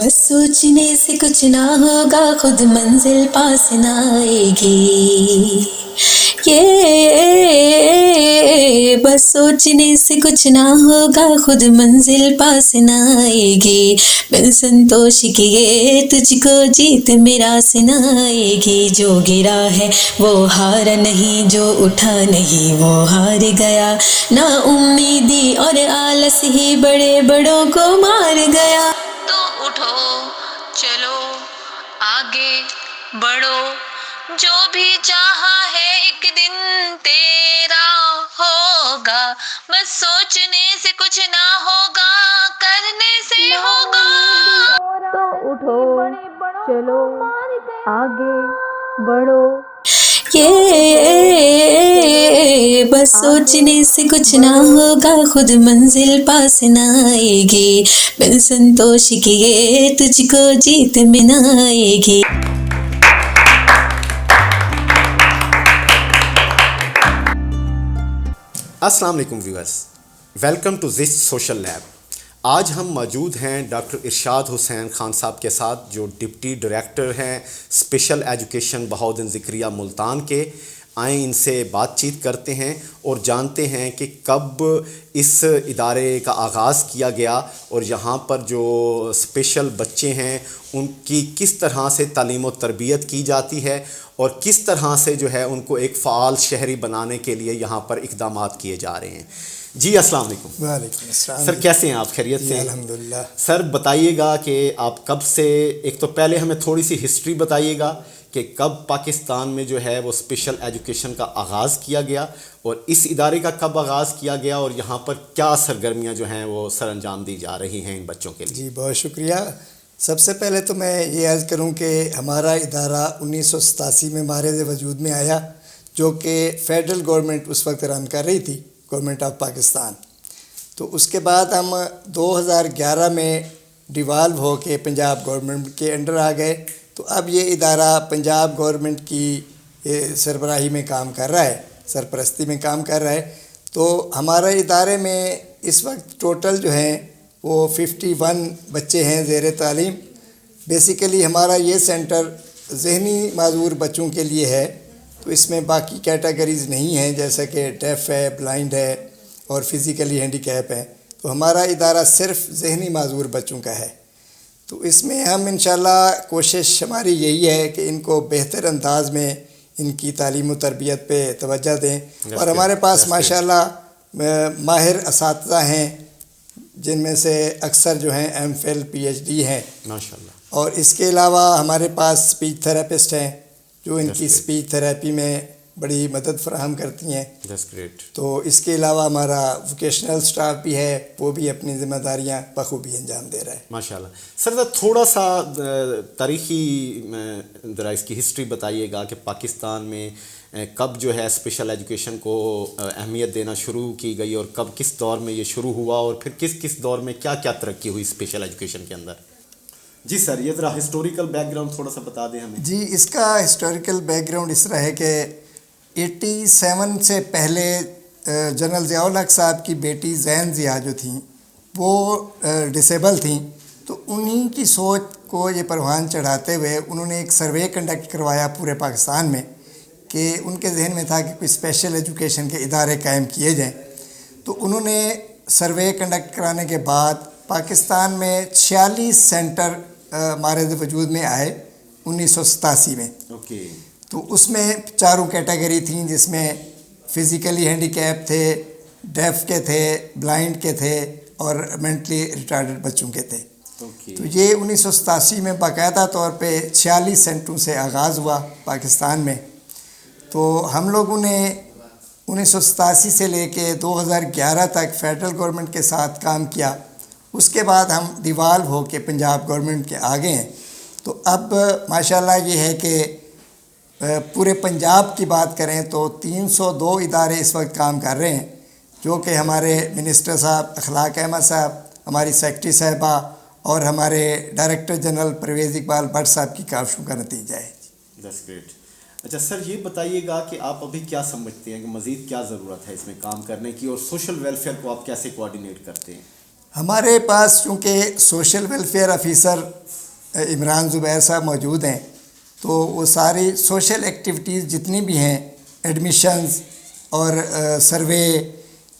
بس سوچنے سے کچھ نہ ہوگا، خود منزل پاس نہ آئے گی، یہ بس سوچنے سے کچھ نہ ہوگا، خود منزل پاس نہ آئے گی، بن سنتوش کیے تجھ کو جیت میرا سے نہ آئے گی، جو گرا ہے وہ ہار نہیں، جو اٹھا نہیں وہ ہار گیا، نا امیدی اور آلس ہی بڑے بڑوں کو مار گیا، تو اٹھو چلو آگے بڑھو، جو بھی چاہا ہے ایک دن تیرا ہوگا، بس سوچنے سے کچھ نہ ہوگا، کرنے سے ہوگا، تو اٹھو چلو آگے بڑھو، یہ بس سوچنے سے کچھ نہ ہوگا، خود منزل پاس نہ آئے گی، بن سنتوش کیے تجھ کو جیت میں نہ آئے گی۔ السلام علیکم viewers, welcome to this social lab. آج ہم موجود ہیں ڈاکٹر ارشاد حسین خان صاحب کے ساتھ، جو ڈپٹی ڈائریکٹر ہیں اسپیشل ایجوکیشن بہاؤالدین ذکریہ ملتان کے۔ آئیں ان سے بات چیت کرتے ہیں اور جانتے ہیں کہ کب اس ادارے کا آغاز کیا گیا اور یہاں پر جو اسپیشل بچے ہیں ان کی کس طرح سے تعلیم و تربیت کی جاتی ہے اور کس طرح سے جو ہے ان کو ایک فعال شہری بنانے کے لیے یہاں پر اقدامات کیے جا رہے ہیں۔ جی السلام علیکم۔ وعلیکم السلام سر کیسے ہیں آپ؟ خیریت سے؟ الحمدللہ۔ سر بتائیے گا کہ آپ کب سے، ایک تو پہلے ہمیں تھوڑی سی ہسٹری بتائیے گا کہ کب پاکستان میں جو ہے وہ اسپیشل ایجوکیشن کا آغاز کیا گیا اور اس ادارے کا کب آغاز کیا گیا اور یہاں پر کیا سرگرمیاں جو ہیں وہ سر انجام دی جا رہی ہیں ان بچوں کے لیے۔ جی بہت شکریہ۔ سب سے پہلے تو میں یہ عرض کروں کہ ہمارا ادارہ 1987 میں مارز وجود میں آیا، جو کہ فیڈرل گورنمنٹ اس وقت رن کر رہی تھی، گورنمنٹ آف پاکستان۔ تو اس کے بعد ہم 2011 میں ڈیوالو ہو کے پنجاب گورنمنٹ کے انڈر آ گئے، تو اب یہ ادارہ پنجاب گورنمنٹ کی سربراہی میں کام کر رہا ہے، سرپرستی میں کام کر رہا ہے۔ تو ہمارے ادارے میں اس وقت ٹوٹل جو ہیں وہ 51 بچے ہیں زیر تعلیم۔ بیسیکلی ہمارا یہ سینٹر ذہنی معذور بچوں کے لیے ہے، تو اس میں باقی کیٹیگریز نہیں ہیں، جیسا کہ ڈیف ہے، بلائنڈ ہے اور فزیکلی ہینڈی کیپ ہے۔ تو ہمارا ادارہ صرف ذہنی معذور بچوں کا ہے۔ تو اس میں ہم انشاءاللہ کوشش ہماری یہی ہے کہ ان کو بہتر انداز میں ان کی تعلیم و تربیت پہ توجہ دیں، اور ہمارے پاس ماشاءاللہ ماہر اساتذہ ہیں، جن میں سے اکثر جو ہیں M Phil P H D ہیں ماشاءاللہ، اور اس کے علاوہ ہمارے پاس اسپیچ تھراپسٹ ہیں جو ان کی اسپیچ تھراپی میں بڑی مدد فراہم کرتی ہیں۔ تو اس کے علاوہ ہمارا ووکیشنل سٹاف بھی ہے، وہ بھی اپنی ذمہ داریاں بخوبی انجام دے رہا ہے۔ ماشاءاللہ۔ سر تھوڑا سا تاریخی ذرا اس کی ہسٹری بتائیے گا کہ پاکستان میں کب جو ہے اسپیشل ایجوکیشن کو اہمیت دینا شروع کی گئی اور کب کس دور میں یہ شروع ہوا اور پھر کس کس دور میں کیا کیا ترقی ہوئی اسپیشل ایجوکیشن کے اندر؟ جی سر یہ ذرا ہسٹوریکل بیک گراؤنڈ تھوڑا سا بتا دیں ہمیں۔ جی اس کا ہسٹوریکل بیک گراؤنڈ اس طرح ہے کہ 87 سے پہلے جنرل ضیاء الحق صاحب کی بیٹی زین ضیاء جو تھیں وہ ڈسیبل تھیں، تو انہی کی سوچ کو یہ پروان چڑھاتے ہوئے انہوں نے ایک سروے کنڈکٹ کروایا پورے پاکستان میں کہ ان کے ذہن میں تھا کہ کوئی اسپیشل ایجوکیشن کے ادارے قائم کیے جائیں۔ تو انہوں نے سروے کنڈکٹ کرانے کے بعد پاکستان میں 46 سینٹر مارز وجود میں آئے 1987 میں۔ تو اس میں 4 کیٹیگری تھیں، جس میں فزیکلی ہینڈی کیپ تھے، ڈیف کے تھے، بلائنڈ کے تھے اور مینٹلی ریٹارڈڈ بچوں کے تھے۔ تو یہ 1987 میں باقاعدہ طور پہ 46 سینٹروں سے آغاز ہوا پاکستان میں۔ تو ہم لوگوں نے 1987 سے لے کے 2011 تک فیڈرل گورنمنٹ کے ساتھ کام کیا۔ اس کے بعد ہم ڈیوالو ہو کے پنجاب گورنمنٹ کے آگے ہیں۔ تو اب ماشاءاللہ یہ ہے کہ پورے پنجاب کی بات کریں تو 302 ادارے اس وقت کام کر رہے ہیں، جو کہ ہمارے منسٹر صاحب اخلاق احمد صاحب، ہماری سیکرٹری صاحبہ اور ہمارے ڈائریکٹر جنرل پرویز اقبال بٹ صاحب کی کاوشوں کا نتیجہ ہے۔ That's great. اچھا سر یہ بتائیے گا کہ آپ ابھی کیا سمجھتے ہیں کہ مزید کیا ضرورت ہے اس میں کام کرنے کی اور سوشل ویلفیئر کو آپ کیسے کوآرڈینیٹ کرتے ہیں؟ ہمارے پاس چونکہ سوشل ویلفیئر آفیسر عمران زبیر صاحب موجود ہیں، تو وہ ساری سوشل ایکٹیویٹیز جتنی بھی ہیں، ایڈمیشنز اور سروے،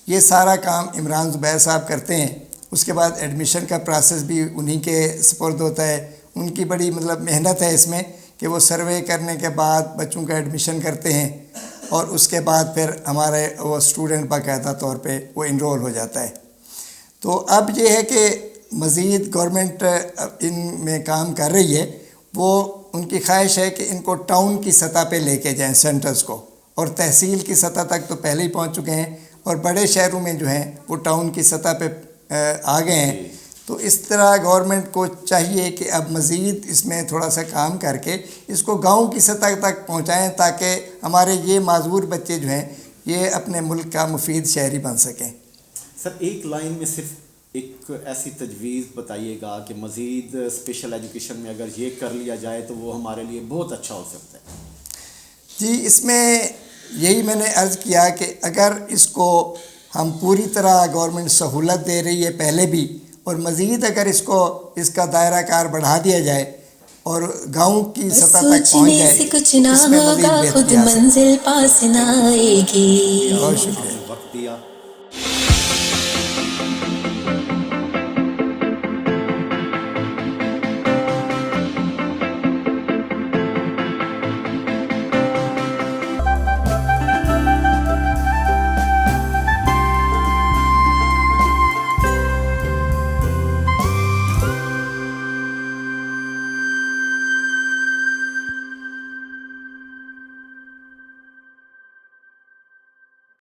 یہ سارا کام عمران زبیر صاحب کرتے ہیں. اس کے بعد ایڈمیشن کا پروسیس بھی انہی کے سپرد ہوتا ہے. ان کی بڑی محنت ہے اس میں کہ وہ سروے کرنے کے بعد بچوں کا ایڈمیشن کرتے ہیں، اور اس کے بعد پھر ہمارے وہ اسٹوڈنٹ باقاعدہ طور پہ وہ انرول ہو جاتا ہے. تو اب یہ ہے کہ مزید گورنمنٹ ان میں کام کر رہی ہے. وہ ان کی خواہش ہے کہ ان کو ٹاؤن کی سطح پہ لے کے جائیں سینٹرز کو، اور تحصیل کی سطح تک تو پہلے ہی پہنچ چکے ہیں، اور بڑے شہروں میں جو ہیں وہ ٹاؤن کی سطح پہ آ گئے ہیں. تو اس طرح گورنمنٹ کو چاہیے کہ اب مزید اس میں تھوڑا سا کام کر کے اس کو گاؤں کی سطح تک پہنچائیں، تاکہ ہمارے یہ معذور بچے جو ہیں یہ اپنے ملک کا مفید شہری بن سکیں. سر ایک لائن میں صرف ایک ایسی تجویز بتائیے گا کہ مزید اسپیشل ایجوکیشن میں اگر یہ کر لیا جائے تو وہ ہمارے لیے بہت اچھا ہو سکتا ہے. جی، اس میں یہی میں نے عرض کیا کہ اگر اس کو ہم پوری طرح گورنمنٹ سہولت دے رہی ہے پہلے بھی، اور مزید اگر اس کا دائرہ کار بڑھا دیا جائے اور گاؤں کی سطح تک پہنچ سوچنے جائے، سے کچھ نہ اس میں مزید ہوگا، خود بہتری آ سکتی ہے. منزل پاس نہ آئے گی. بہت شکریہ. وقت دیا.